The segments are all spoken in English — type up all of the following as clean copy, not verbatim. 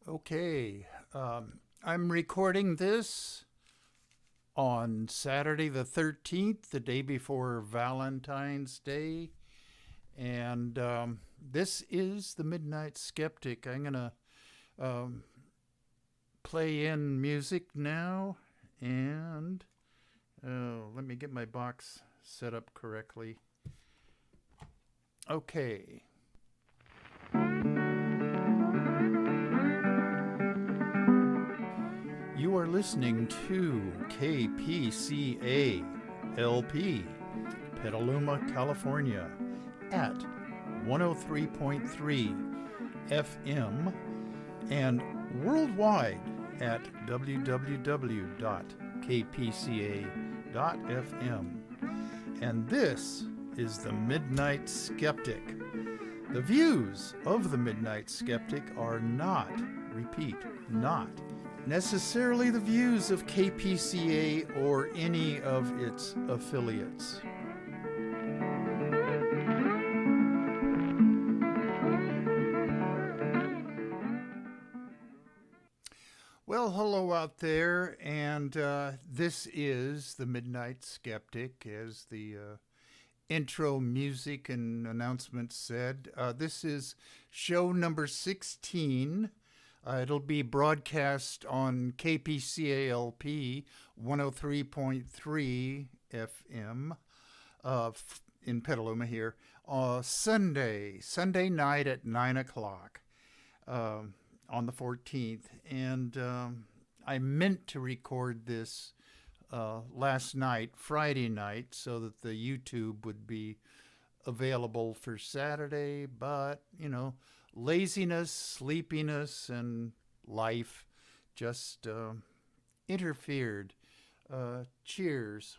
Okay, I'm recording this on Saturday the 13th, the day before Valentine's Day. And this is the Midnight Skeptic. I'm going to um, play in music now. And let me get my box set up correctly. Okay. You are listening to KPCA LP, Petaluma, California, at 103.3 FM and worldwide at www.kpca.fm. And this is the Midnight Skeptic. The views of the Midnight Skeptic are not, repeat, not necessarily the views of KPCA or any of its affiliates. Well, hello out there, and this is the Midnight Skeptic, as the intro music and announcement said. This is show number 16. It'll be broadcast on KPCALP 103.3 FM in Petaluma here, Sunday night at 9 o'clock on the 14th. And I meant to record this last night, Friday night, so that the YouTube would be available for Saturday, but, laziness, sleepiness, and life just interfered. Cheers.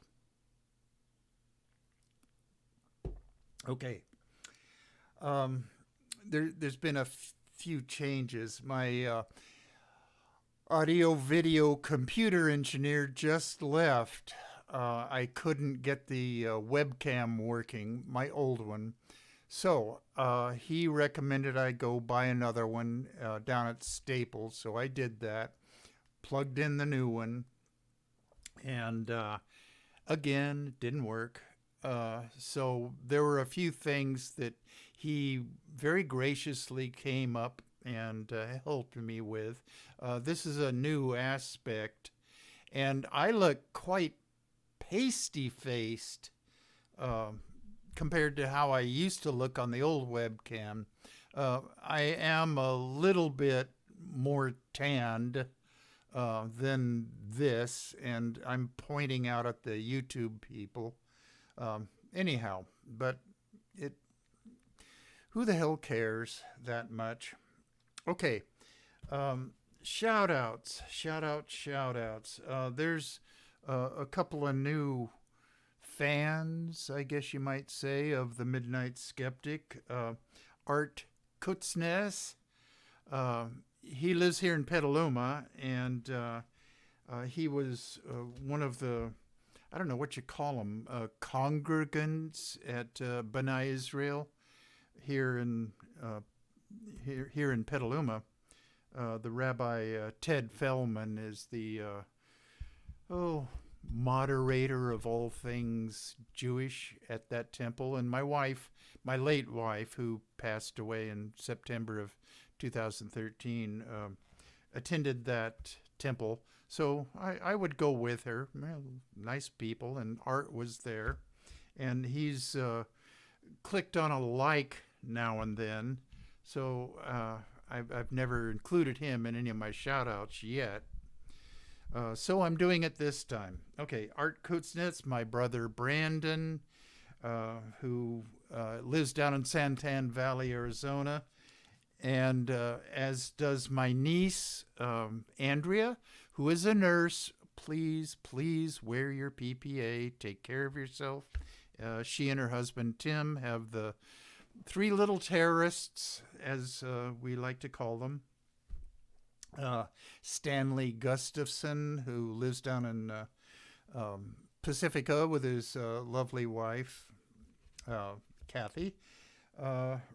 Okay. There's been a few changes. My audio video computer engineer just left. I couldn't get the webcam working, my old one. So he recommended I go buy another one down at Staples. So I did that, plugged in the new one, and again, didn't work. So there were a few things that he very graciously came up and helped me with. This is a new aspect, and I look quite pasty-faced compared to how I used to look on the old webcam. I am a little bit more tanned than this, and I'm pointing out at the YouTube people. Anyhow, but who the hell cares that much? Okay, shout outs. There's a couple of new fans, I guess you might say, of the Midnight Skeptic. Art Kutznes. He lives here in Petaluma, and he was one of the, I don't know what you call them, congregants at B'nai Israel here in Petaluma. The Rabbi Ted Feldman is the moderator of all things Jewish at that temple, and my wife, my late wife, who passed away in September of 2013, attended that temple. So I would go with her. Well, nice people, and Art was there, and he's clicked on a like now and then. So I've never included him in any of my shout outs yet. So I'm doing it this time. Okay, Art Kuznets, my brother Brandon, who lives down in Santan Valley, Arizona, and as does my niece, Andrea, who is a nurse. Please wear your PPA. Take care of yourself. She and her husband, Tim, have the three little terrorists, as we like to call them. Stanley Gustafson, who lives down in Pacifica with his lovely wife, Kathy.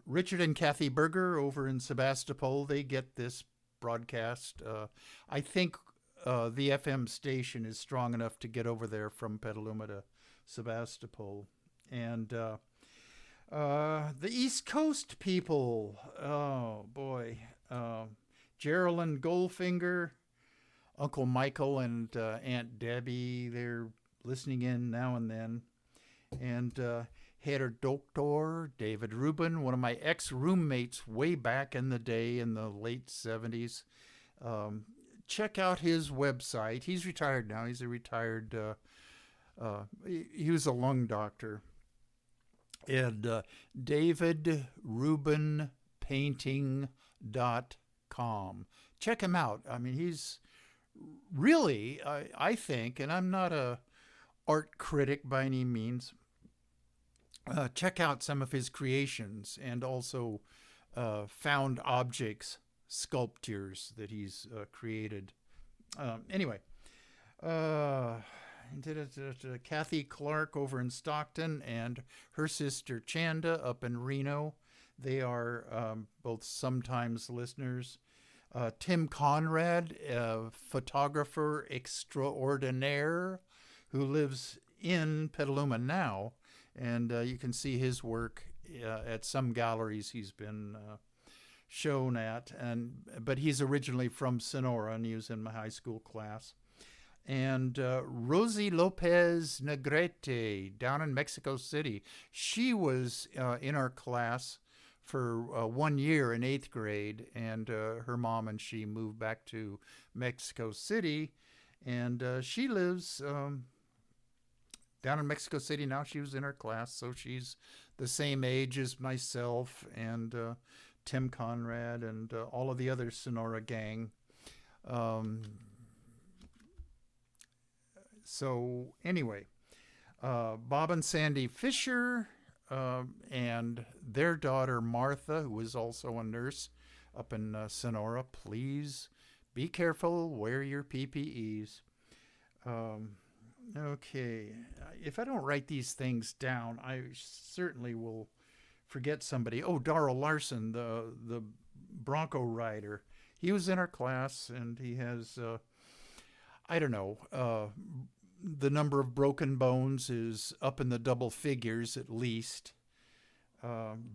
Richard and Kathy Berger over in Sebastopol, they get this broadcast. I think the FM station is strong enough to get over there from Petaluma to Sebastopol. And the East Coast people, oh boy, Geraldine Goldfinger, Uncle Michael, and Aunt Debbie, they're listening in now and then. And Herr Doktor David Rubin, one of my ex-roommates way back in the day in the late 70s. Check out his website. He's retired now. He's a retired, he was a lung doctor. And davidrubinpainting.com. Check him out. I mean, he's really, I think, and I'm not a art critic by any means, check out some of his creations and also found objects, sculptures that he's created. Anyway, Kathy Clark over in Stockton and her sister Chanda up in Reno. They are both sometimes listeners. Tim Conrad, photographer extraordinaire, who lives in Petaluma now, and you can see his work at some galleries he's been shown at. But he's originally from Sonora, and he was in my high school class. And Rosie Lopez Negrete down in Mexico City. She was in our class for 1 year in 8th grade, and her mom and she moved back to Mexico City, and she lives down in Mexico City now. She was in our class, so she's the same age as myself and Tim Conrad and all of the other Sonora gang. So anyway, Bob and Sandy Fisher and their daughter Martha, who is also a nurse up in Sonora. Please be careful, wear your PPEs. Okay, if I don't write these things down, I certainly will forget somebody. Oh, Darrell Larson, the Bronco rider. He was in our class, and he has, I don't know, the number of broken bones is up in the double figures at least.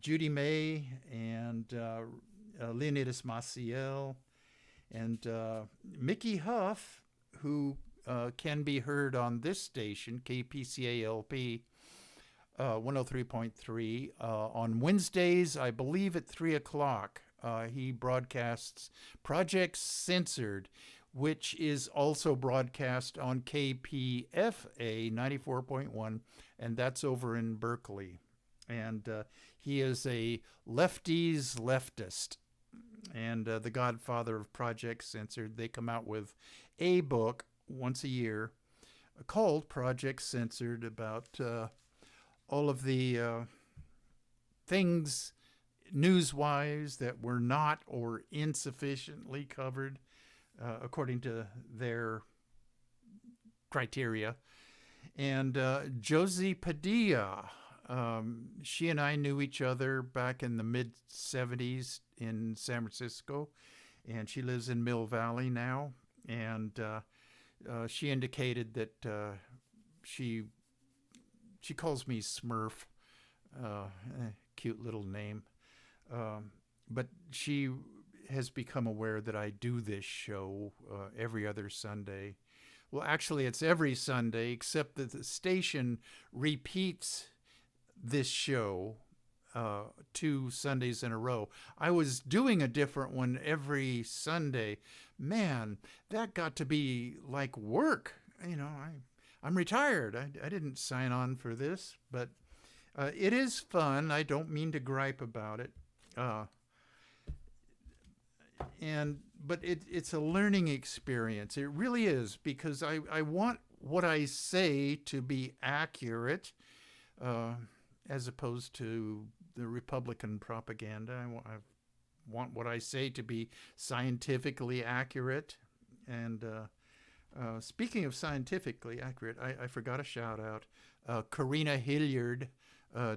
Judy May and Leonidas Maciel and Mickey Huff, who can be heard on this station, KPCALP 103.3, on Wednesdays, I believe at 3 o'clock. He broadcasts Project Censored, which is also broadcast on KPFA 94.1, and that's over in Berkeley. And he is a lefties leftist and the godfather of Project Censored. They come out with a book once a year called Project Censored about all of the things news-wise that were not or insufficiently covered according to their criteria. And Josie Padilla, she and I knew each other back in the mid-'70s in San Francisco, and she lives in Mill Valley now. And she indicated that she calls me Smurf, cute little name. But she has become aware that I do this show every other Sunday. Well, actually, it's every Sunday, except that the station repeats this show 2 Sundays in a row. I was doing a different one every Sunday. Man, that got to be like work. You know, I'm retired. I didn't sign on for this, but it is fun. I don't mean to gripe about it. But it's a learning experience. It really is, because I want what I say to be accurate, as opposed to the Republican propaganda. I want what I say to be scientifically accurate. And speaking of scientifically accurate, I forgot a shout out. Karina Hilliard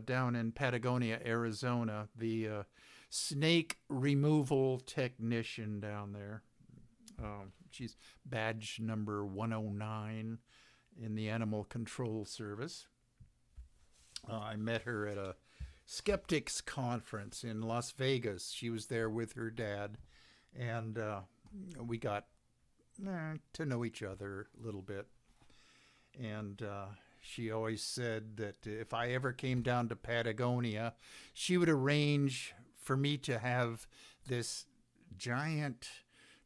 down in Patagonia, Arizona, the snake removal technician down there. She's badge number 109 in the Animal Control Service. I met her at a Skeptics conference in Las Vegas. She was there with her dad, and we got to know each other a little bit. And she always said that if I ever came down to Patagonia, she would arrange for me to have this giant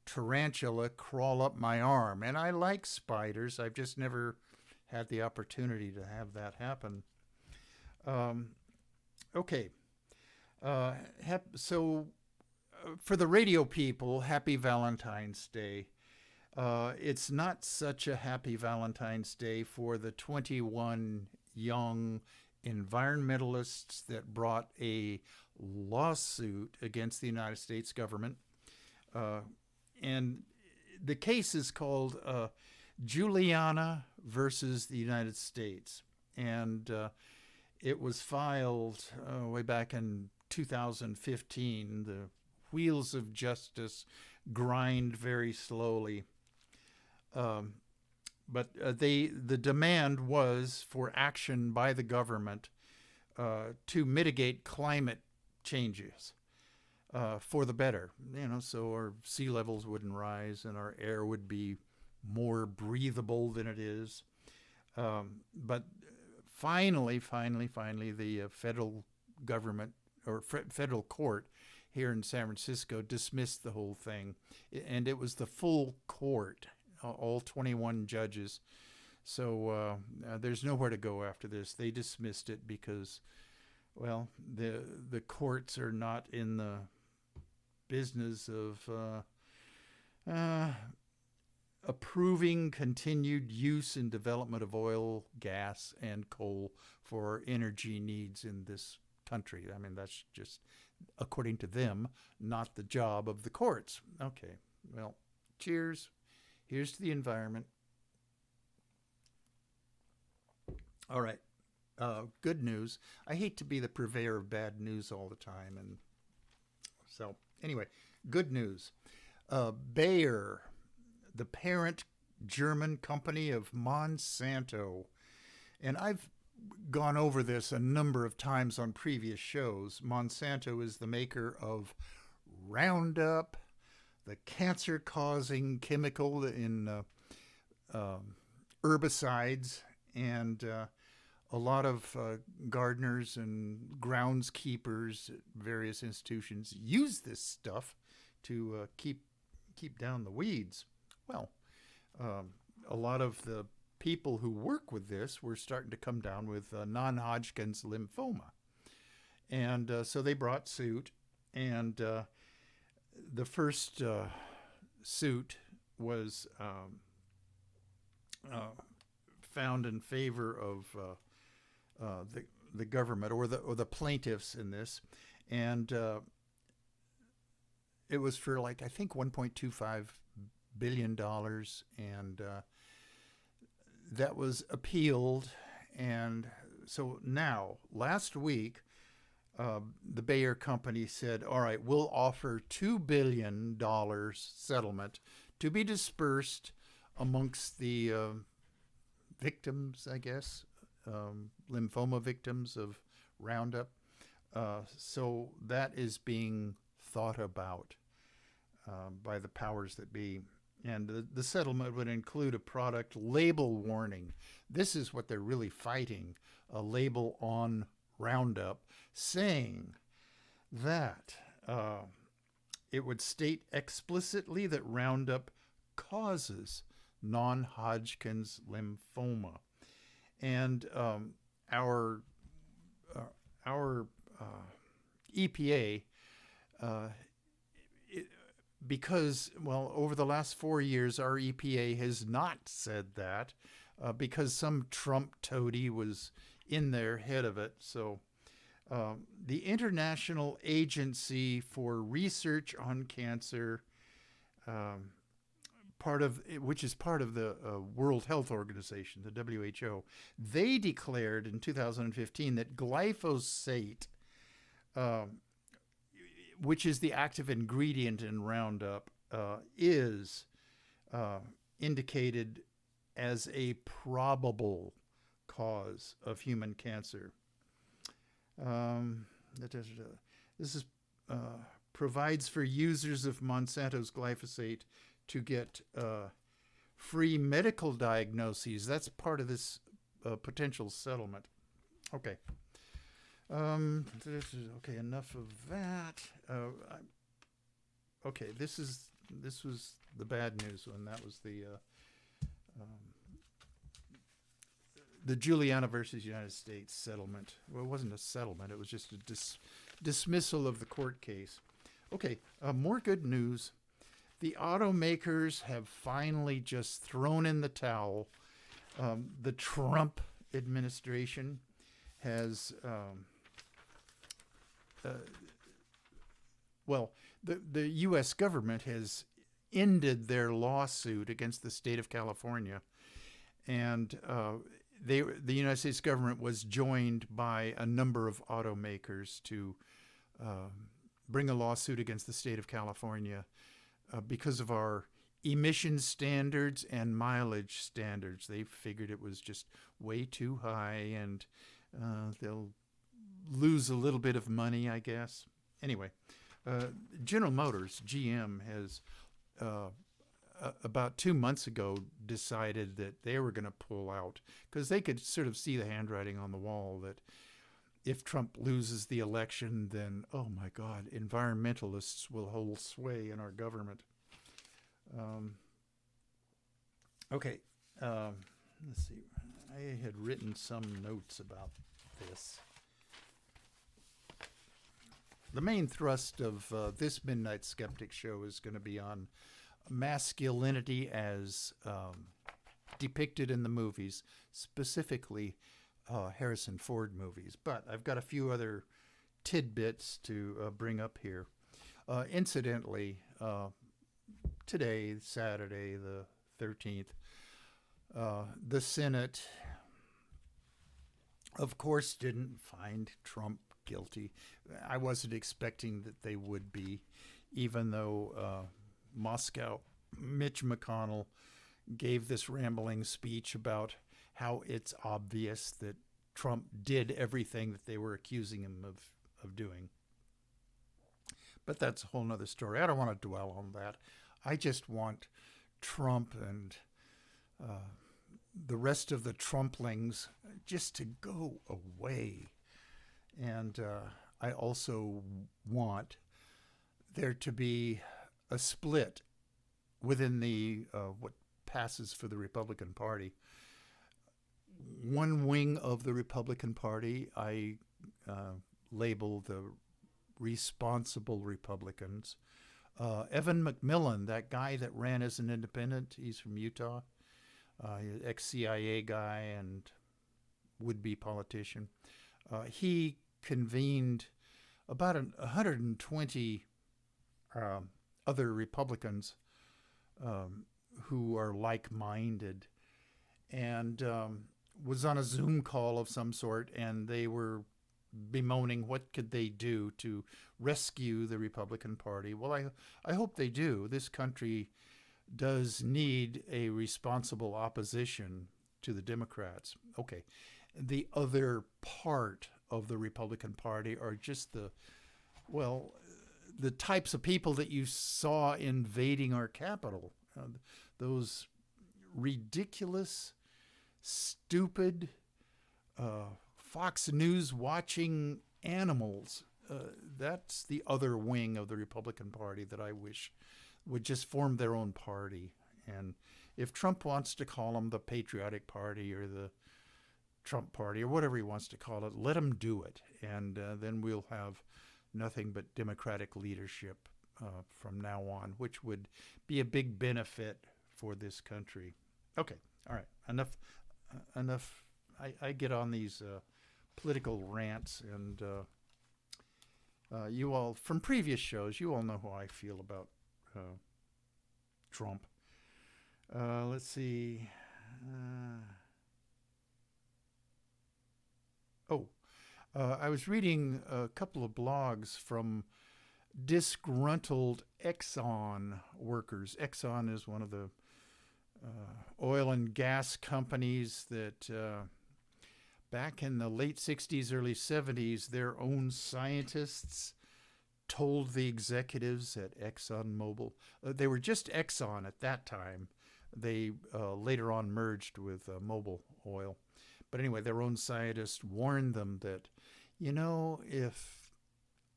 tarantula crawl up my arm. And I like spiders. I've just never had the opportunity to have that happen. Okay. So for the radio people, happy Valentine's Day. It's not such a happy Valentine's Day for the 21 young environmentalists that brought a lawsuit against the United States government. And the case is called Juliana versus the United States. And it was filed way back in 2015. The wheels of justice grind very slowly. But the demand was for action by the government to mitigate climate changes for the better, so our sea levels wouldn't rise and our air would be more breathable than it is. But finally, the federal government or federal court here in San Francisco dismissed the whole thing, and it was the full court, all 21 judges. So there's nowhere to go after this. They dismissed it because, well, the courts are not in the business of approving continued use and development of oil, gas, and coal for energy needs in this country. I mean, that's just, according to them, not the job of the courts. Okay, well, cheers. Here's to the environment. All right. Good news. I hate to be the purveyor of bad news all the time. And so, anyway, good news. Bayer, the parent German company of Monsanto, and I've gone over this a number of times on previous shows. Monsanto is the maker of Roundup, the cancer-causing chemical in herbicides, and a lot of gardeners and groundskeepers at various institutions use this stuff to keep down the weeds. Well, a lot of the people who work with this were starting to come down with non-Hodgkin's lymphoma. And so they brought suit, and the first suit was found in favor of the government or the plaintiffs in this, and it was for I think $1.25 billion, and that was appealed. And so now, last week, the Bayer company said, all right, we'll offer $2 billion settlement to be dispersed amongst the victims, I guess, lymphoma victims of Roundup. So that is being thought about by the powers that be. And the settlement would include a product label warning. This is what they're really fighting, a label on Roundup saying that it would state explicitly that Roundup causes non-Hodgkin's lymphoma. And our EPA, because, well, over the last 4 years, our EPA has not said that because some Trump toady was in there head of it. So the International Agency for Research on Cancer, which is part of the World Health Organization, the WHO, they declared in 2015 that glyphosate which is the active ingredient in Roundup, is uh, indicated as a probable cause of human cancer. Um, this is provides for users of Monsanto's glyphosate to get free medical diagnoses. That's part of this potential settlement. Okay. Okay. Enough of that. Okay. This was the bad news one. That was the Juliana versus United States settlement. Well, it wasn't a settlement. It was just a dismissal of the court case. Okay, more good news. The automakers have finally just thrown in the towel. The Trump administration has, the U.S. government has ended their lawsuit against the state of California, and the United States government was joined by a number of automakers to bring a lawsuit against the state of California because of our emission standards and mileage standards. They figured it was just way too high, and they'll lose a little bit of money, I guess. Anyway, General Motors, GM, has about 2 months ago decided that they were going to pull out because they could sort of see the handwriting on the wall that if Trump loses the election, then, oh my God, environmentalists will hold sway in our government. Okay, let's see. I had written some notes about this. The main thrust of this Midnight Skeptic show is going to be on masculinity as depicted in the movies, specifically Harrison Ford movies. But I've got a few other tidbits to bring up here. Incidentally, today, Saturday, the 13th, the Senate, of course, didn't find Trump guilty. I wasn't expecting that they would be, even though Moscow, Mitch McConnell, gave this rambling speech about how it's obvious that Trump did everything that they were accusing him of doing. But that's a whole nother story. I don't want to dwell on that. I just want Trump and the rest of the Trumplings just to go away. And I also want there to be a split within the what passes for the Republican Party. One wing of the Republican Party I label the responsible Republicans. Evan McMillan, that guy that ran as an independent, he's from Utah, ex-CIA guy and would-be politician. He convened about 120 other Republicans who are like-minded, and was on a Zoom call of some sort, and they were bemoaning what could they do to rescue the Republican Party. Well, I hope they do. This country does need a responsible opposition to the Democrats. Okay. The other part of the Republican Party are just the types of people that you saw invading our Capitol. Those ridiculous, stupid, Fox News watching animals. That's the other wing of the Republican Party that I wish would just form their own party. And if Trump wants to call them the Patriotic Party or the Trump Party or whatever he wants to call it, let him do it. And then we'll have nothing but Democratic leadership from now on, which would be a big benefit for this country. Okay, all right, enough. I get on these political rants, and you all, from previous shows, you all know how I feel about Trump. Let's see. I was reading a couple of blogs from disgruntled Exxon workers. Exxon is one of the oil and gas companies that back in the late 60s, early 70s, their own scientists told the executives at ExxonMobil, they were just Exxon at that time. They later on merged with Mobil Oil. But anyway, their own scientists warned them that, if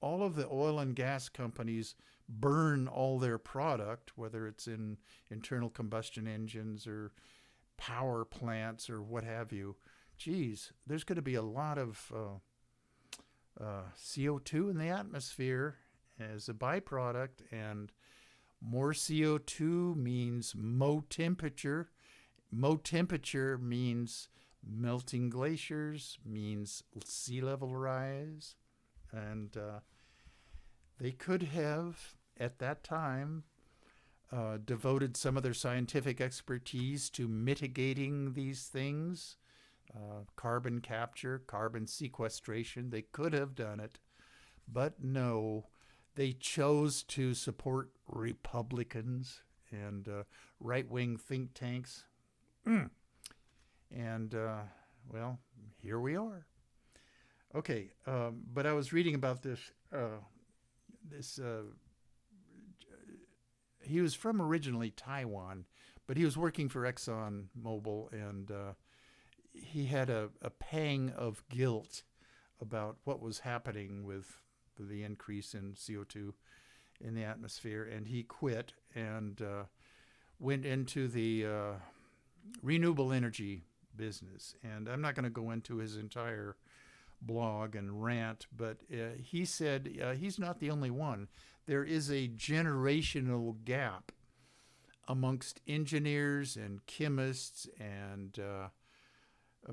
all of the oil and gas companies burn all their product, whether it's in internal combustion engines or power plants or what have you, geez, there's going to be a lot of CO2 in the atmosphere as a byproduct, and more CO2 means low temperature. Low temperature means melting glaciers, means sea level rise. And they could have, at that time, devoted some of their scientific expertise to mitigating these things, carbon capture, carbon sequestration. They could have done it, but no, they chose to support Republicans and right-wing think tanks. And, well, here we are. Okay, but I was reading about this. He was from originally Taiwan, but he was working for ExxonMobil, and he had a pang of guilt about what was happening with the increase in CO2 in the atmosphere, and he quit and went into the renewable energy business. And I'm not going to go into his entire blog and rant, but he said he's not the only one. There is a generational gap amongst engineers and chemists and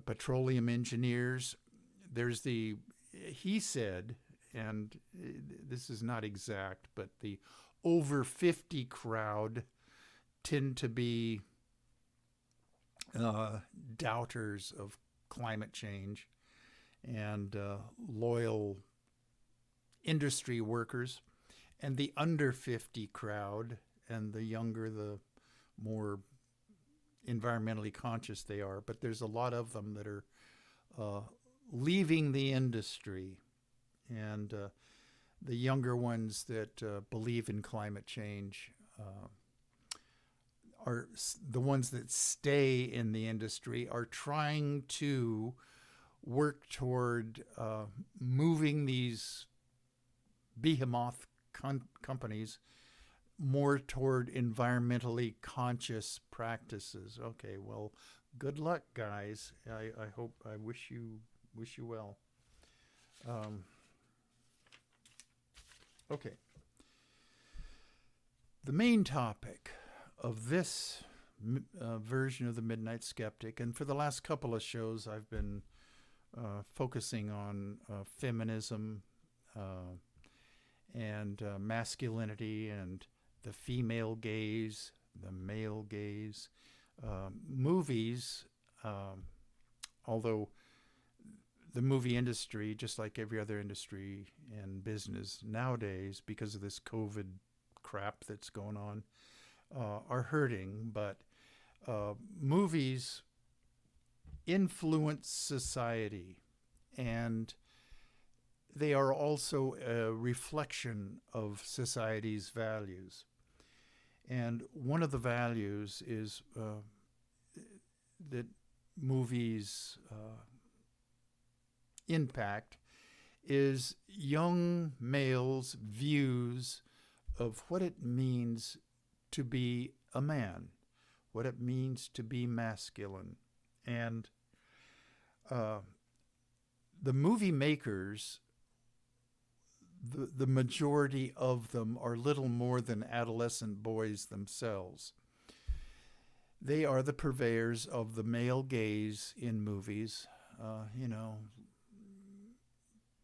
petroleum engineers. He said, and this is not exact, but the over 50 crowd tend to be doubters of climate change and loyal industry workers, and the under 50 crowd, and the younger, the more environmentally conscious they are. But there's a lot of them that are leaving the industry, and the younger ones that believe in climate change are the ones that stay in the industry, are trying to work toward moving these behemoth companies more toward environmentally conscious practices. Okay, well, good luck, guys. I wish you well. Okay. The main topic of this version of the Midnight Skeptic, and for the last couple of shows I've been focusing on feminism and masculinity and the female gaze, the male gaze. Movies, although the movie industry, just like every other industry and business nowadays, because of this COVID crap that's going on, are hurting, but movies influence society, and they are also a reflection of society's values. And one of the values is that movies impact is young males' views of what it means to be a man, what it means to be masculine. And the movie makers, the majority of them are little more than adolescent boys themselves. They are the purveyors of the male gaze in movies.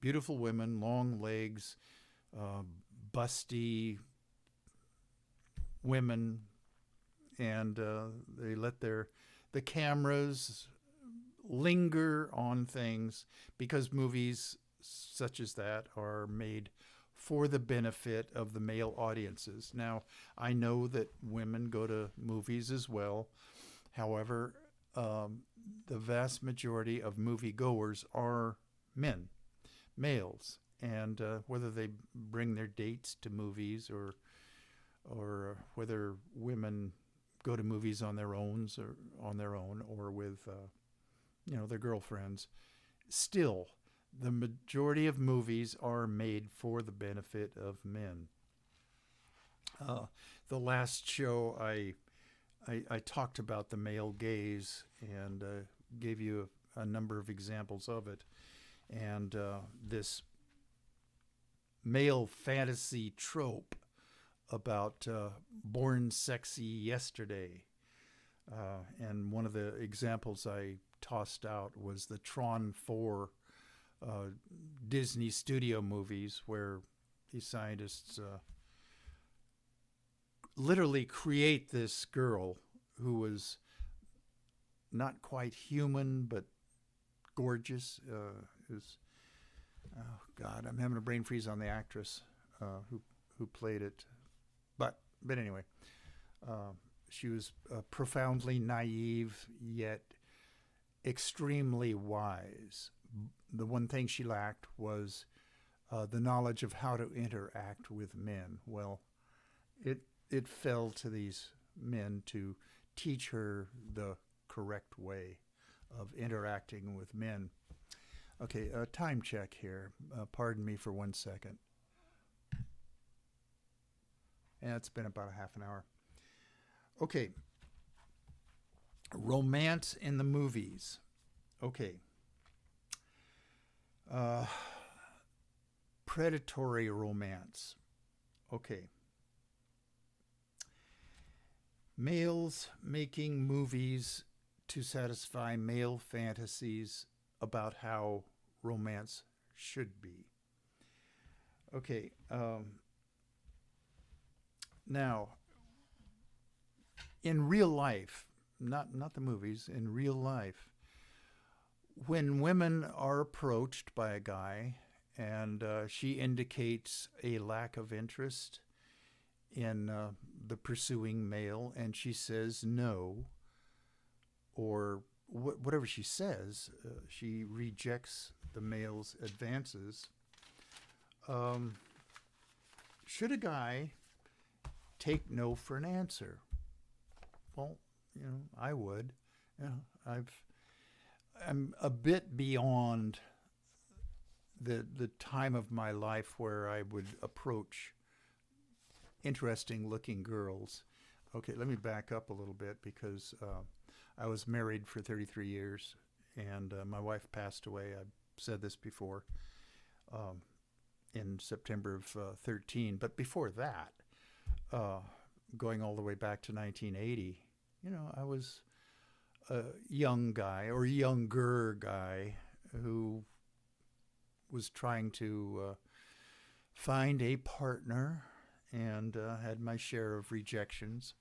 Beautiful women, long legs, busty women, and they let the cameras linger on things because movies such as that are made for the benefit of the male audiences. Now, I know that women go to movies as well. However, the vast majority of moviegoers are men, males, and whether they bring their dates to movies or whether women go to movies on their own or with their girlfriends, still the majority of movies are made for the benefit of men. The last show I talked about the male gaze and gave you a number of examples of it, and this male fantasy trope about born sexy yesterday. And one of the examples I tossed out was the Tron 4 Disney studio movies, where these scientists literally create this girl who was not quite human but gorgeous. Oh God, I'm having a brain freeze on the actress who played it. But anyway, she was profoundly naive yet extremely wise. The one thing she lacked was the knowledge of how to interact with men. Well, it fell to these men to teach her the correct way of interacting with men. Okay, time check here. Pardon me for 1 second. And it's been about a half an hour. Okay. Romance in the movies. Okay. Predatory romance. Okay. Males making movies to satisfy male fantasies about how romance should be. Okay. Now, in real life, not the movies, in real life, when women are approached by a guy and she indicates a lack of interest in the pursuing male and she says no, or whatever she says, she rejects the male's advances, should a guy take no for an answer? Well, I would. I'm a bit beyond the time of my life where I would approach interesting looking girls. Okay, let me back up a little bit because I was married for 33 years and my wife passed away. I've said this before, in September of 13. But before that, going all the way back to 1980, I was a young guy or younger guy who was trying to find a partner and had my share of rejections.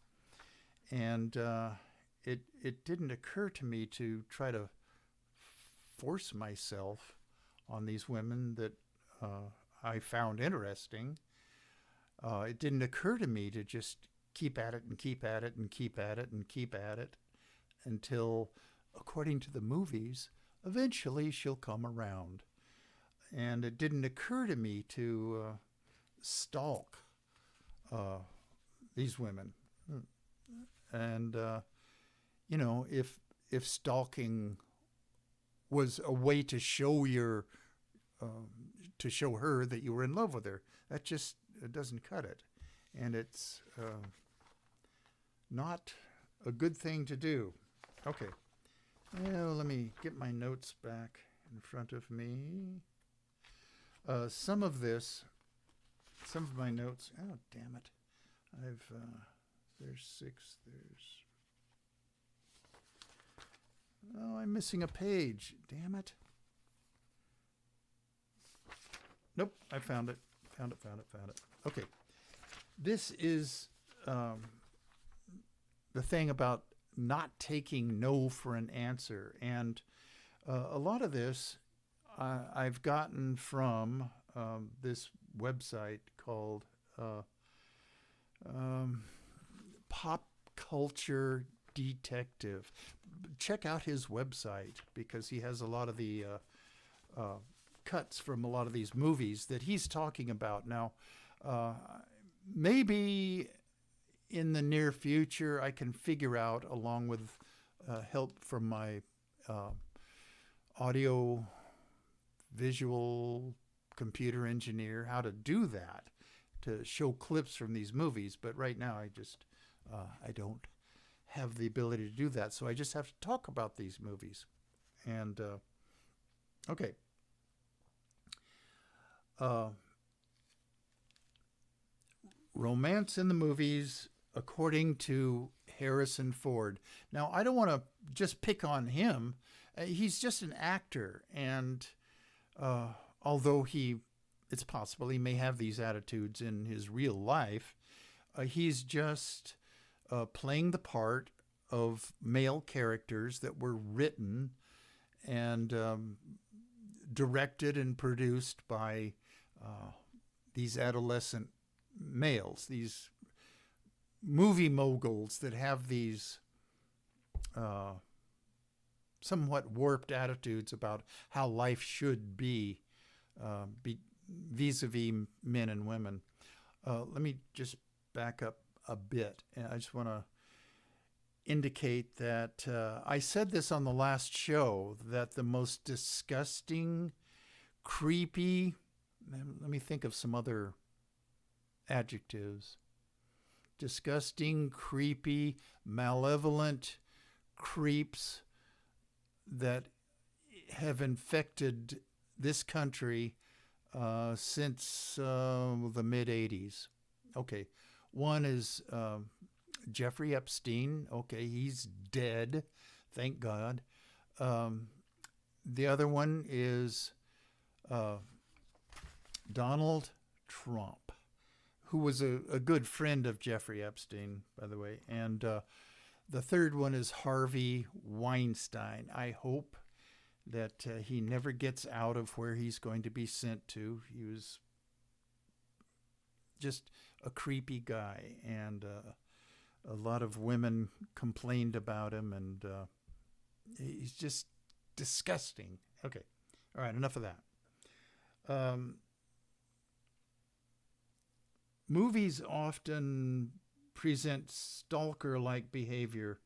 And it didn't occur to me to try to force myself on these women that I found interesting. It didn't occur to me to just keep at it and keep at it and keep at it and keep at it until, according to the movies, eventually she'll come around. And it didn't occur to me to stalk these women. And, if stalking was a way to show to show her that you were in love with her, that just doesn't cut it. And it's not a good thing to do. Okay. Well, let me get my notes back in front of me. Some of my notes, oh, damn it. There's 6, I'm missing a page. Damn it. Nope, I found it. Found it. Okay. This is the thing about not taking no for an answer. And a lot of this I've gotten from this website called um, Pop Culture Detective. Check out his website because he has a lot of the cuts from a lot of these movies that he's talking about. Now, maybe in the near future, I can figure out, along with help from my audio visual computer engineer, how to do that, to show clips from these movies. But right now, I don't have the ability to do that. So I just have to talk about these movies. And, okay. Romance in the movies, according to Harrison Ford. Now, I don't want to just pick on him. He's just an actor. And although it's possible he may have these attitudes in his real life, he's just playing the part of male characters that were written and directed and produced by these adolescent males, these movie moguls that have these somewhat warped attitudes about how life should be vis-a-vis men and women. Let me just back up a bit. And I just want to indicate that I said this on the last show, that the most disgusting, creepy, let me think of some other adjectives. Disgusting, creepy, malevolent creeps that have infected this country since the mid-'80s. Okay, one is Jeffrey Epstein. Okay, he's dead, thank God. The other one is Donald Trump, who was a good friend of Jeffrey Epstein, by the way. And the third one is Harvey Weinstein. I hope that he never gets out of where he's going to be sent to. He was just a creepy guy, and a lot of women complained about him, and he's just disgusting. Okay, all right, enough of that. Movies often present stalker-like behavior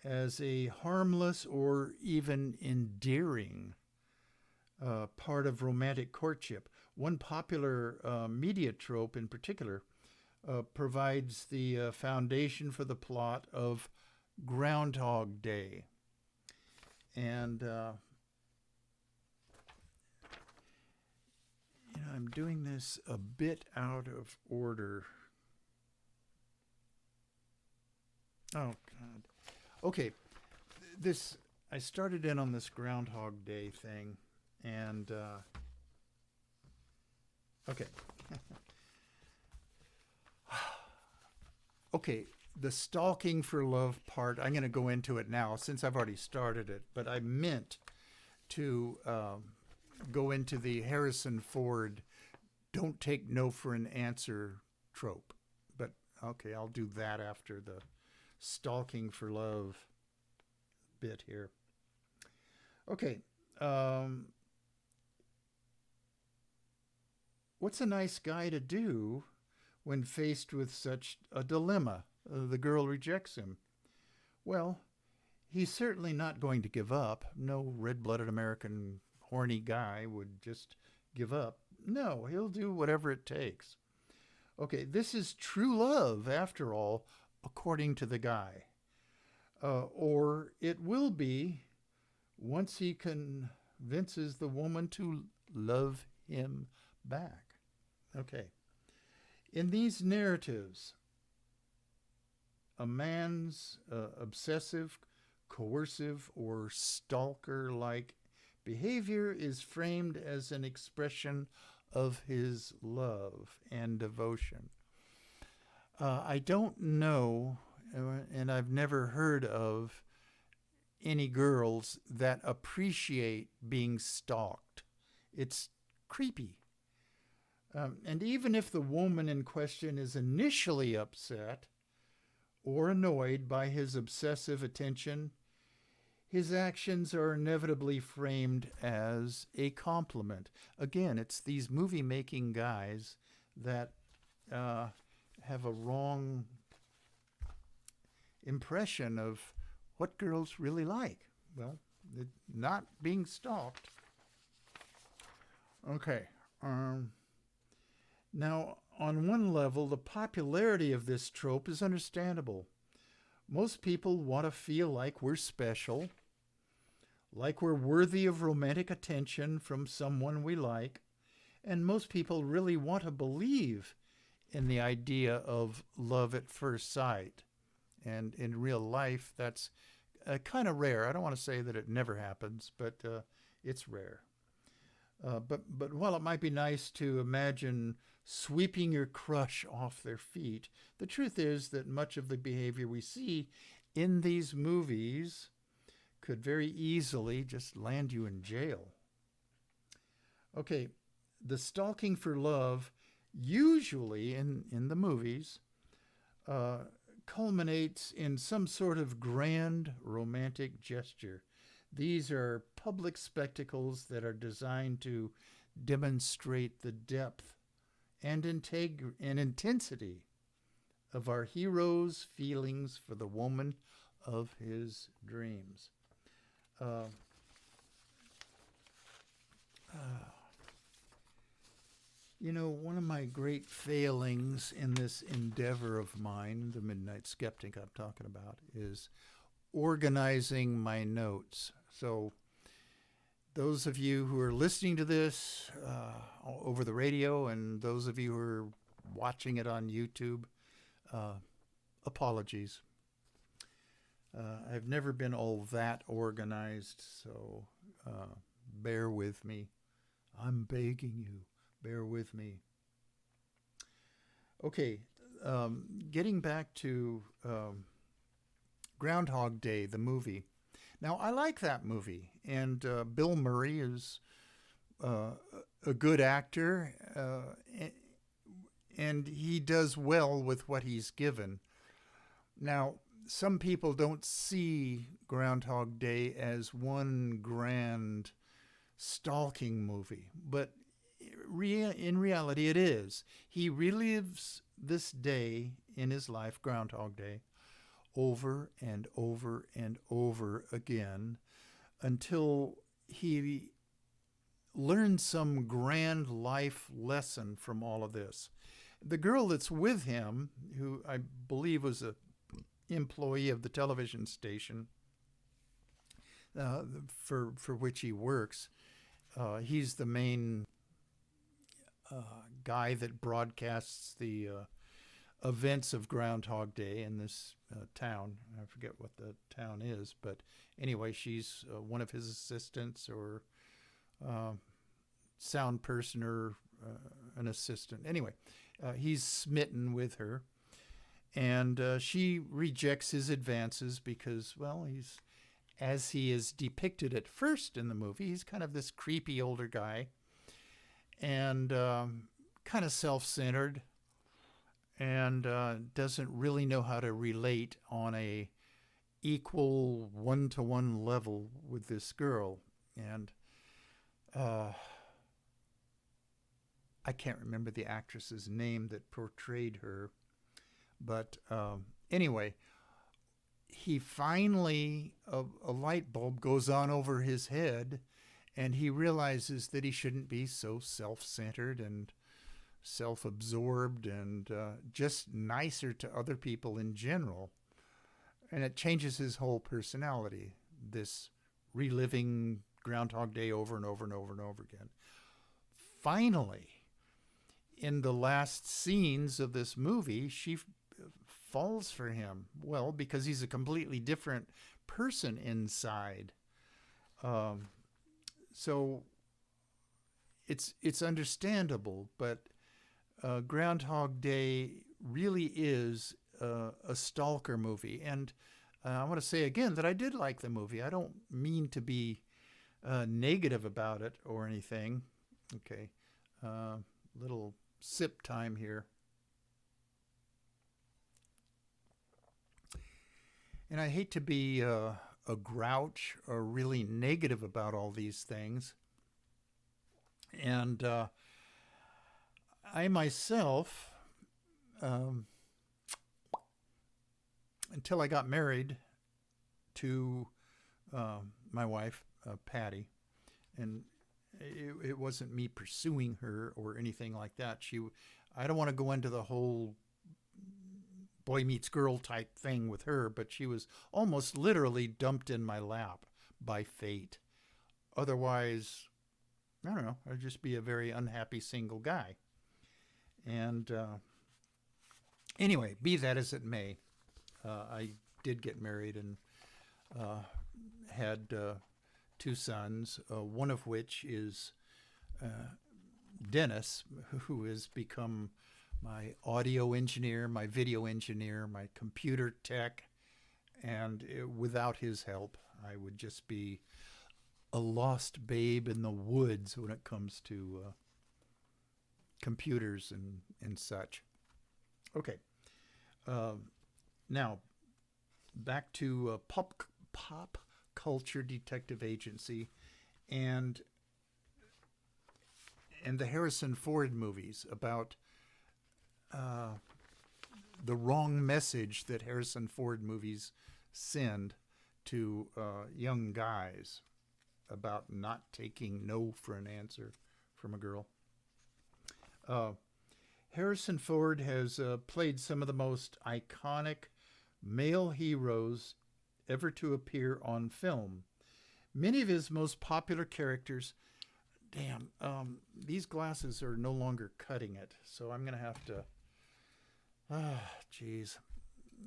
as a harmless or even endearing part of romantic courtship. One popular media trope in particular provides the foundation for the plot of Groundhog Day. And I'm doing this a bit out of order. Oh, God. Okay, I started in on this Groundhog Day thing, and okay. Okay, the stalking for love part, I'm going to go into it now since I've already started it, but I meant to go into the Harrison Ford don't take no for an answer trope. But okay, I'll do that after the stalking for love bit here. Okay. What's a nice guy to do when faced with such a dilemma? The girl rejects him. Well, he's certainly not going to give up. No red-blooded American horny guy would just give up. No, he'll do whatever it takes. Okay, this is true love, after all, according to the guy. Or it will be once he convinces the woman to love him back. Okay. In these narratives, a man's obsessive, coercive, or stalker-like behavior is framed as an expression of his love and devotion. I don't know, and I've never heard of any girls that appreciate being stalked. It's creepy. And even if the woman in question is initially upset or annoyed by his obsessive attention, his actions are inevitably framed as a compliment. Again, it's these movie making guys that have a wrong impression of what girls really like. Well, not being stalked. Okay. Now, on one level, the popularity of this trope is understandable. Most people want to feel like we're special, like we're worthy of romantic attention from someone we like, and most people really want to believe in the idea of love at first sight. And in real life, that's kind of rare. I don't want to say that it never happens, but it's rare. But while it might be nice to imagine sweeping your crush off their feet, the truth is that much of the behavior we see in these movies could very easily just land you in jail. Okay, the stalking for love, usually in the movies, culminates in some sort of grand romantic gesture. These are public spectacles that are designed to demonstrate the depth and intensity of our hero's feelings for the woman of his dreams. You know, one of my great failings in this endeavor of mine, the Midnight Skeptic I'm talking about, is organizing my notes. So those of you who are listening to this over the radio and those of you who are watching it on YouTube, apologies. I've never been all that organized, so bear with me. I'm begging you, bear with me. Okay, getting back to Groundhog Day, the movie. Now, I like that movie, and Bill Murray is a good actor, and he does well with what he's given. Now, some people don't see Groundhog Day as one grand stalking movie, but in reality it is. He relives this day in his life, Groundhog Day, over and over and over again until he learns some grand life lesson from all of this. The girl that's with him, who I believe was a employee of the television station for which he works, he's the main guy that broadcasts the events of Groundhog Day in this town. I forget what the town is, but anyway, she's one of his assistants or sound person or an assistant. Anyway, he's smitten with her, and she rejects his advances because, well, he's, as he is depicted at first in the movie, he's kind of this creepy older guy and kind of self-centered and doesn't really know how to relate on a equal one-to-one level with this girl. And I can't remember the actress's name that portrayed her, but anyway, he finally, a light bulb goes on over his head, and he realizes that he shouldn't be so self-centered and self-absorbed and just nicer to other people in general. And it changes his whole personality, this reliving Groundhog Day over and over and over and over again. Finally, in the last scenes of this movie, she falls for him. Well, because he's a completely different person inside. So it's understandable, but Groundhog Day really is a stalker movie. And I want to say again that I did like the movie. I don't mean to be negative about it or anything. Okay. Little sip time here. And I hate to be a grouch or really negative about all these things. And I myself, um, until I got married to my wife, Patty, and it wasn't me pursuing her or anything like that. I don't want to go into the whole boy meets girl type thing with her, but she was almost literally dumped in my lap by fate. Otherwise, I don't know, I'd just be a very unhappy single guy. And anyway, be that as it may, I did get married and had two sons, one of which is Dennis, who has become my audio engineer, my video engineer, my computer tech. And without his help, I would just be a lost babe in the woods when it comes to computers and such. Okay. Now, back to pop culture detective agency and the Harrison Ford movies about the wrong message that Harrison Ford movies send to young guys about not taking no for an answer from a girl. Harrison Ford has played some of the most iconic male heroes ever to appear on film. Many of his most popular characters, these glasses are no longer cutting it, so I'm going to have to,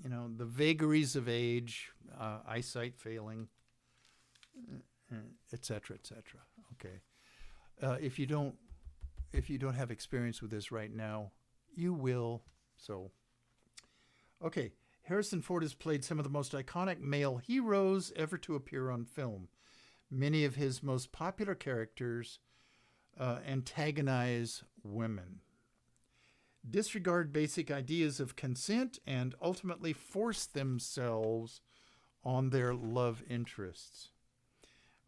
the vagaries of age, eyesight failing, etc., etc. Okay. If you don't have experience with this right now, you will. So, okay. Harrison Ford has played some of the most iconic male heroes ever to appear on film. Many of his most popular characters antagonize women, disregard basic ideas of consent, and ultimately force themselves on their love interests.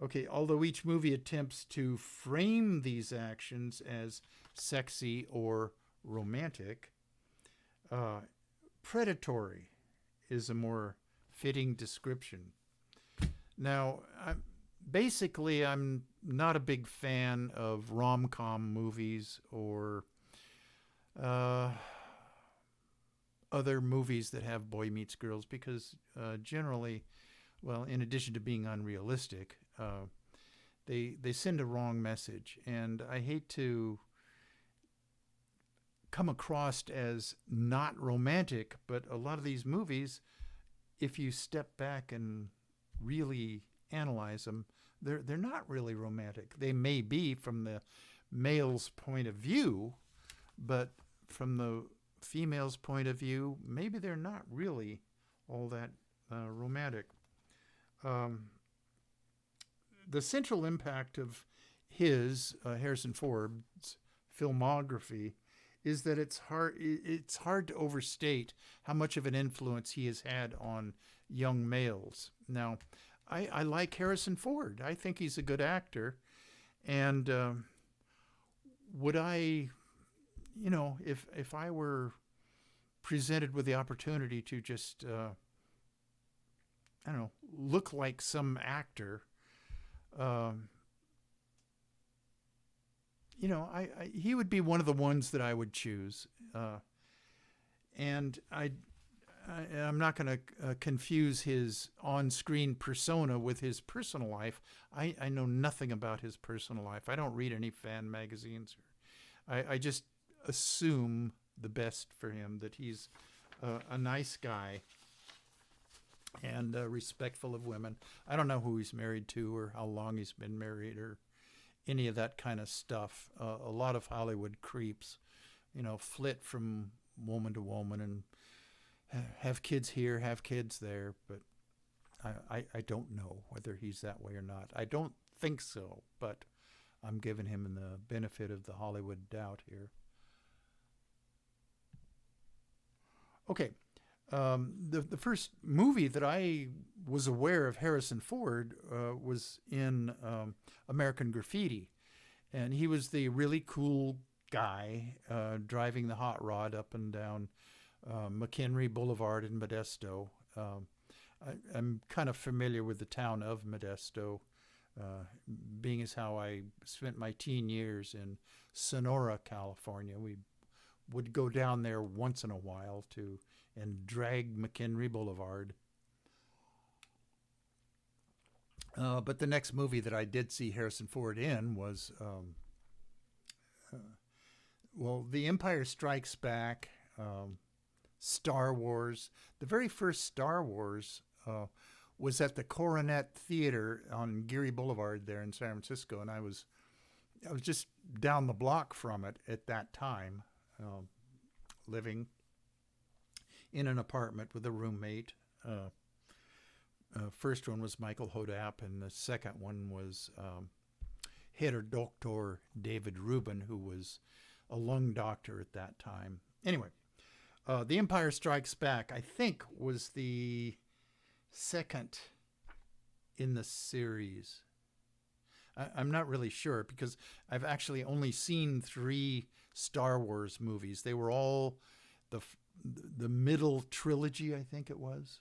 Okay, although each movie attempts to frame these actions as sexy or romantic, predatory is a more fitting description. Now, I'm not a big fan of rom-com movies or other movies that have boy meets girls because generally, well, in addition to being unrealistic, they send a wrong message. And I hate to come across as not romantic, but a lot of these movies, if you step back and really analyze them, they're not really romantic. They may be from the male's point of view, but from the female's point of view, maybe they're not really all that romantic. The central impact of Harrison Ford's filmography is that it's hard to overstate how much of an influence he has had on young males. Now, I like Harrison Ford. I think he's a good actor. And would I, if I were presented with the opportunity to just, look like some actor, he would be one of the ones that I would choose. And I'm not going to confuse his on-screen persona with his personal life. I know nothing about his personal life. I don't read any fan magazines. I just assume the best for him, that he's a nice guy and respectful of women. I don't know who he's married to or how long he's been married or any of that kind of stuff. A lot of Hollywood creeps, flit from woman to woman and have kids here, have kids there, but I don't know whether he's that way or not. I don't think so, but I'm giving him the benefit of the Hollywood doubt here. Okay. The first movie that I was aware of Harrison Ford was in American Graffiti, and he was the really cool guy driving the hot rod up and down McHenry Boulevard in Modesto. I'm kind of familiar with the town of Modesto, being as how I spent my teen years in Sonora, California. We would go down there once in a while to and drag McHenry Boulevard. But the next movie that I did see Harrison Ford in was, uh, well, The Empire Strikes Back, Star Wars. The very first Star Wars was at the Coronet Theater on Geary Boulevard there in San Francisco, and I was just down the block from it at that time, living in an apartment with a roommate. First one was Michael Hodap, and the second one was Herr Dr. David Rubin, who was a lung doctor at that time. Anyway, The Empire Strikes Back, I think, was the second in the series. I'm not really sure because I've actually only seen 3 Star Wars movies. They were all the middle trilogy, I think it was.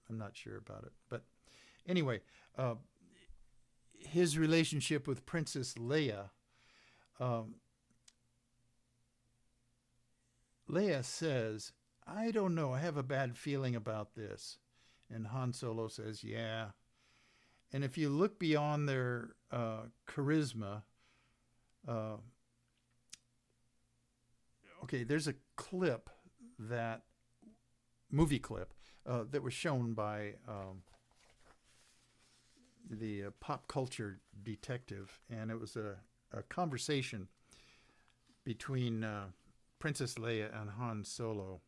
I'm not sure about it. But anyway, his relationship with Princess Leia. Leia says, I don't know, I have a bad feeling about this. And Han Solo says, yeah. And if you look beyond their charisma, okay, there's a movie clip that was shown by the pop culture detective, and it was a conversation between Princess Leia and Han Solo.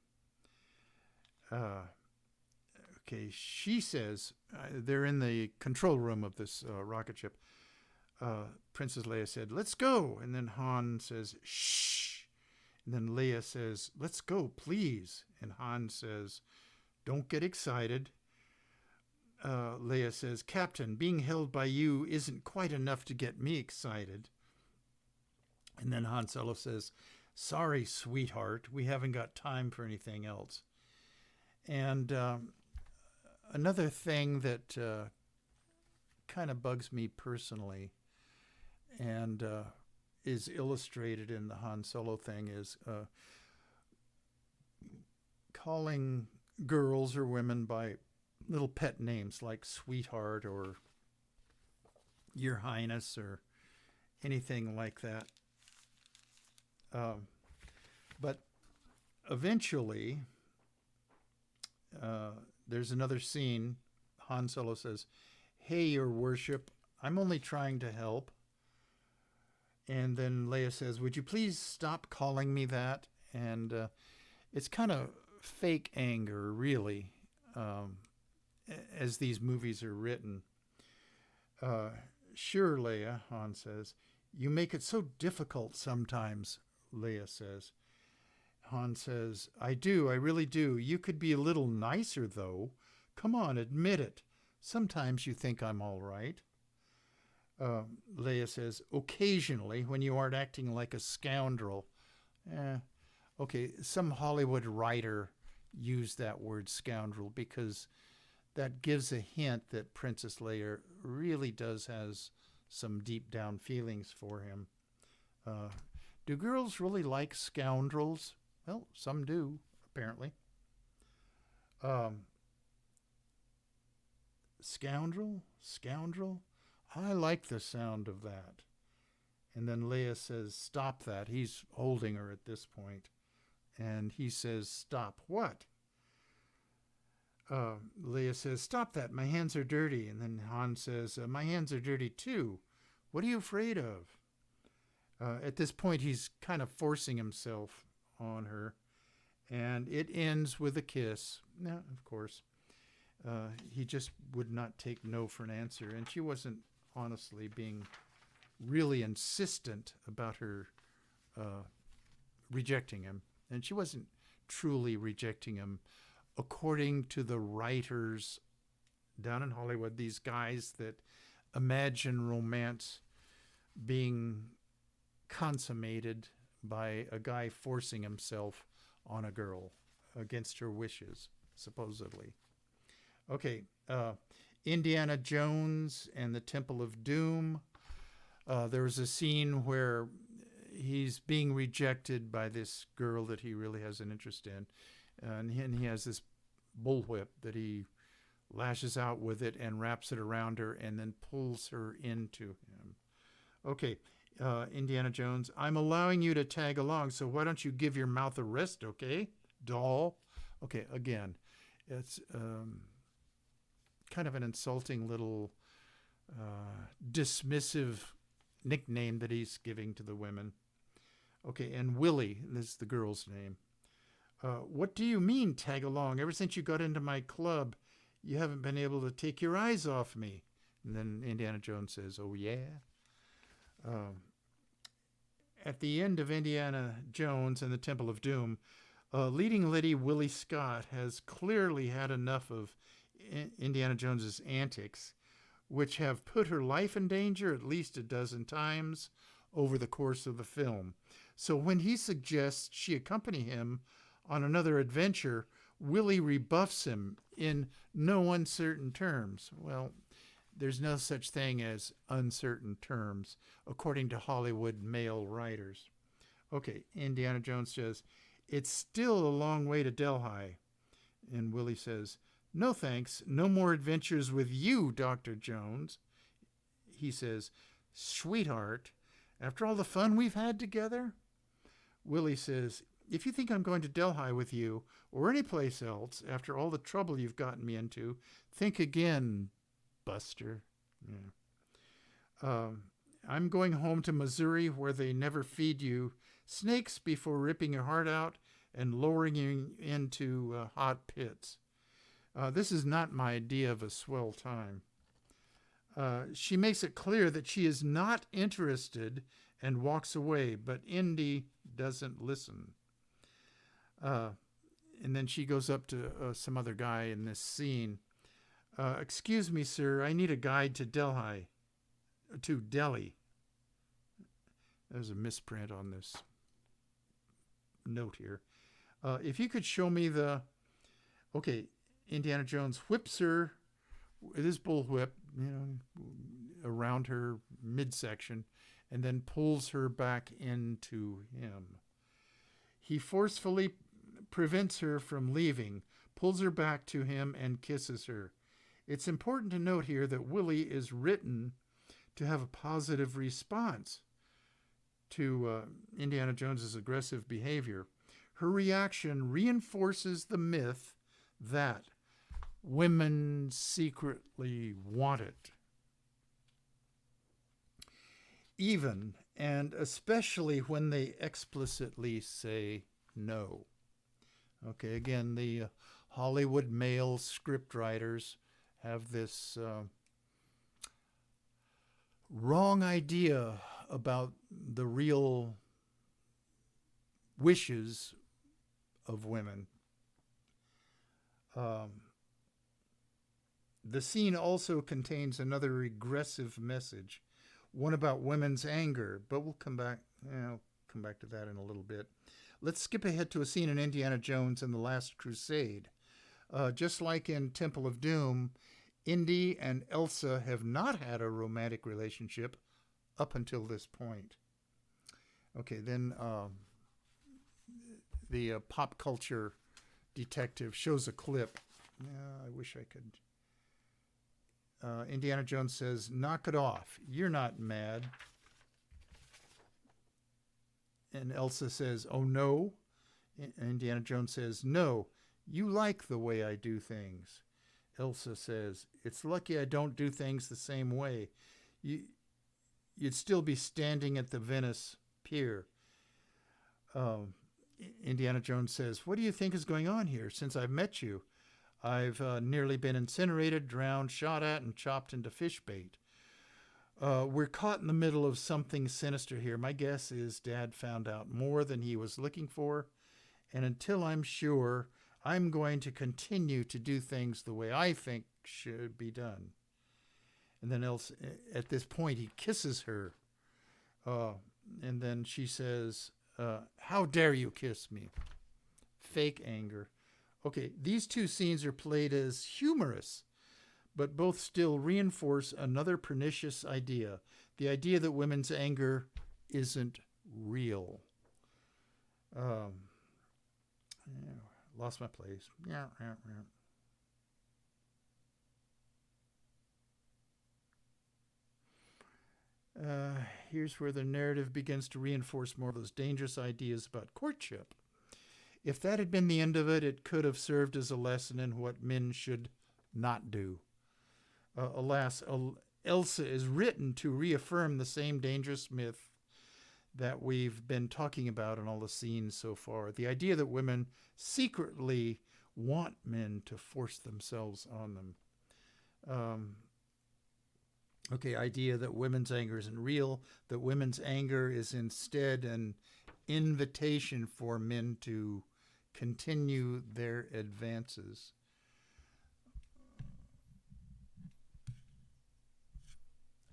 Okay, she says they're in the control room of this rocket ship. Princess Leia said, "Let's go," and then Han says, "Shh," and then Leia says, "Let's go, please," and Han says, "Don't get excited." Leia says, "Captain, being held by you isn't quite enough to get me excited." And then Han Solo says, "Sorry, sweetheart, we haven't got time for anything else." And another thing that kind of bugs me personally and is illustrated in the Han Solo thing is calling girls or women by little pet names like sweetheart or your highness or anything like that. But eventually, there's another scene. Han Solo says, "Hey, your worship, I'm only trying to help." And then Leia says, "Would you please stop calling me that?" And it's kind of fake anger, really, as these movies are written. "Sure, Leia," Han says. "You make it so difficult sometimes," Leia says. Han says, I really do. You could be a little nicer, though. Come on, admit it. Sometimes you think I'm all right." Leia says, "Occasionally, when you aren't acting like a scoundrel." Okay, some Hollywood writer used that word scoundrel because that gives a hint that Princess Leia really does has some deep down feelings for him. Do girls really like scoundrels? Well, some do, apparently. Scoundrel? Scoundrel? I like the sound of that. And then Leia says, "Stop that." He's holding her at this point. And he says, "Stop what?" Leia says, "Stop that. My hands are dirty." And then Han says, "My hands are dirty too. What are you afraid of?" At this point, he's kind of forcing himself on her. And it ends with a kiss. Now, of course, he just would not take no for an answer. And she wasn't honestly being really insistent about her rejecting him. And she wasn't truly rejecting him. According to the writers down in Hollywood, these guys that imagine romance being consummated by a guy forcing himself on a girl against her wishes, supposedly. Okay, Indiana Jones and the Temple of Doom. There was a scene where he's being rejected by this girl that he really has an interest in. And he has this bullwhip that he lashes out with it and wraps it around her and then pulls her into him. Okay, Indiana Jones, I'm allowing you to tag along, so why don't you give your mouth a rest, okay, doll? Okay, again, it's kind of an insulting little dismissive nickname that he's giving to the women. Okay, and Willie, this is the girl's name. What do you mean, tag along? Ever since you got into my club, you haven't been able to take your eyes off me. And then Indiana Jones says, oh, yeah? At the end of Indiana Jones and the Temple of Doom, leading lady Willie Scott has clearly had enough of Indiana Jones's antics, which have put her life in danger at least a dozen times over the course of the film. So when he suggests she accompany him on another adventure, Willie rebuffs him in no uncertain terms. Well, there's no such thing as uncertain terms, according to Hollywood male writers. Okay, Indiana Jones says, it's still a long way to Delhi. And Willie says, no thanks, no more adventures with you, Dr. Jones. He says, sweetheart, after all the fun we've had together? Willie says, if you think I'm going to Delhi with you or any place else after all the trouble you've gotten me into, think again, Buster. Yeah. I'm going home to Missouri where they never feed you snakes before ripping your heart out and lowering you into hot pits. This is not my idea of a swell time. She makes it clear that she is not interested and walks away, but Indy doesn't listen. And then she goes up to some other guy in this scene. Excuse me, sir, I need a guide to Delhi. There's a misprint on this note here. If you could show me the... Okay, Indiana Jones whips her with his bullwhip, around her midsection, and then pulls her back into him. He forcefully prevents her from leaving, pulls her back to him, and kisses her. It's important to note here that Willie is written to have a positive response to Indiana Jones's aggressive behavior. Her reaction reinforces the myth that women secretly want it. Even and especially when they explicitly say no. Okay, again, the Hollywood male scriptwriters have this wrong idea about the real wishes of women. The scene also contains another regressive message, one about women's anger, but we'll come back to that in a little bit. Let's skip ahead to a scene in Indiana Jones and the Last Crusade. Just like in Temple of Doom, Indy and Elsa have not had a romantic relationship up until this point. Okay, then the pop culture detective shows a clip. I wish I could. Indiana Jones says, knock it off. You're not mad. And Elsa says, oh, no. Indiana Jones says, no, you like the way I do things. Elsa says, it's lucky I don't do things the same way. You'd still be standing at the Venice Pier. Indiana Jones says, what do you think is going on here? Since I've met you, I've nearly been incinerated, drowned, shot at, and chopped into fish bait. We're caught in the middle of something sinister here. My guess is Dad found out more than he was looking for, And until I'm sure, I'm going to continue to do things the way I think should be done. And then else, at this point, he kisses her. And then she says, how dare you kiss me? Fake anger. Okay, these two scenes are played as humorous, but both still reinforce another pernicious idea, the idea that women's anger isn't real. Lost my place. Yeah. Here's where the narrative begins to reinforce more of those dangerous ideas about courtship. If that had been the end of it, it could have served as a lesson in what men should not do. Alas, Elsa is written to reaffirm the same dangerous myth that we've been talking about in all the scenes so far. The idea that women secretly want men to force themselves on them. Idea that women's anger isn't real, that women's anger is instead an invitation for men to continue their advances.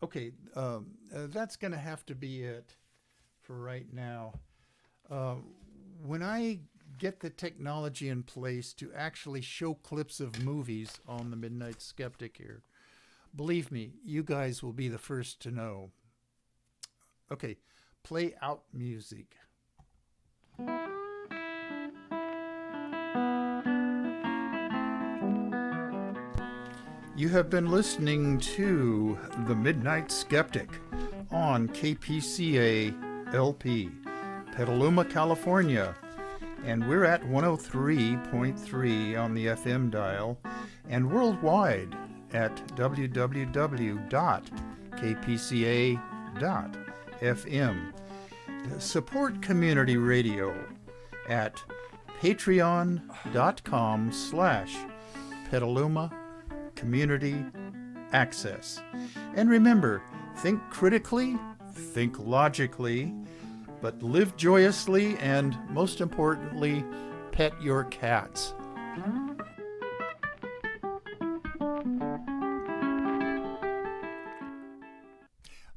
Okay, that's going to have to be it for right now. When I get the technology in place to actually show clips of movies on the Midnight Skeptic here, believe me, you guys will be the first to know. Okay, play out music. You have been listening to The Midnight Skeptic on KPCA LP, Petaluma, California. And we're at 103.3 on the FM dial and worldwide at www.kpca.fm. Support community radio at patreon.com/Petaluma Community Access. And remember, think critically, think logically, but live joyously, and most importantly, pet your cats.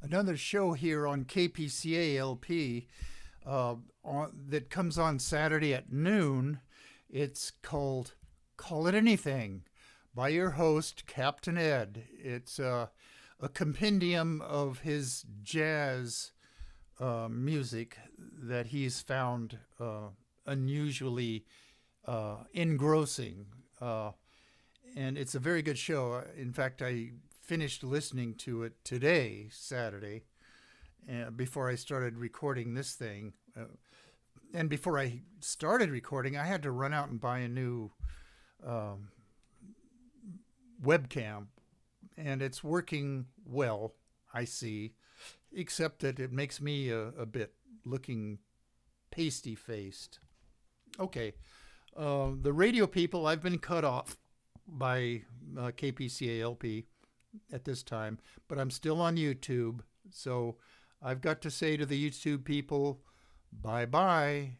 Another show here on KPCA LP that comes on Saturday at noon. It's called Call It Anything by your host, Captain Ed. It's a compendium of his jazz music that he's found unusually engrossing. And it's a very good show. In fact, I finished listening to it today, Saturday, before I started recording this thing. And before I started recording, I had to run out and buy a new webcam. And it's working well, I see, except that it makes me a bit looking pasty-faced. Okay, the radio people, I've been cut off by KPCA LP at this time, but I'm still on YouTube, so I've got to say to the YouTube people, bye-bye.